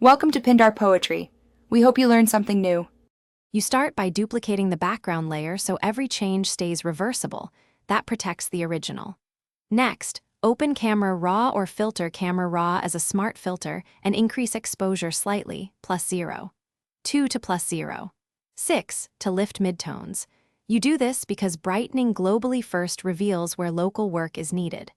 Welcome to Pindar Poetry. We hope you learned something new. You start by duplicating the background layer so every change stays reversible. That protects the original. Next, open Camera Raw or filter Camera Raw as a smart filter and increase exposure slightly, +0. 2 to +0. 6 to lift midtones. You do this because brightening globally first reveals where local work is needed.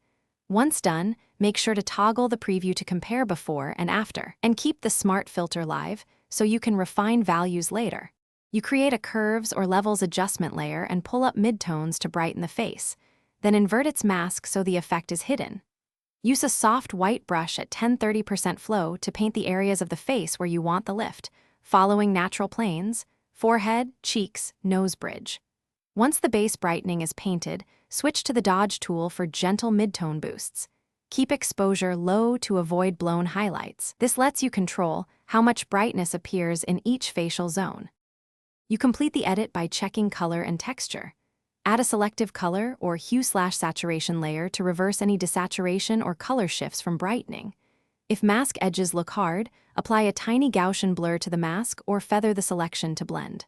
Once done, make sure to toggle the preview to compare before and after, and keep the smart filter live so you can refine values later. You create a curves or levels adjustment layer and pull up midtones to brighten the face, then invert its mask so the effect is hidden. Use a soft white brush at 10-30% flow to paint the areas of the face where you want the lift, following natural planes, forehead, cheeks, nose bridge. Once the base brightening is painted, switch to the dodge tool for gentle midtone boosts. Keep exposure low to avoid blown highlights. This lets you control how much brightness appears in each facial zone. You complete the edit by checking color and texture. Add a selective color or hue/saturation layer to reverse any desaturation or color shifts from brightening. If mask edges look hard, apply a tiny Gaussian blur to the mask or feather the selection to blend.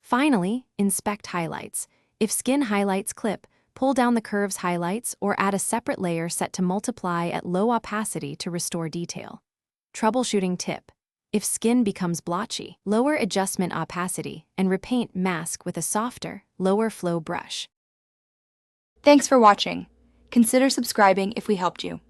Finally, inspect highlights. If skin highlights clip, pull down the curves highlights or add a separate layer set to multiply at low opacity to restore detail. Troubleshooting tip. If skin becomes blotchy, lower adjustment opacity and repaint mask with a softer, lower flow brush. Thanks for watching. Consider subscribing if we helped you.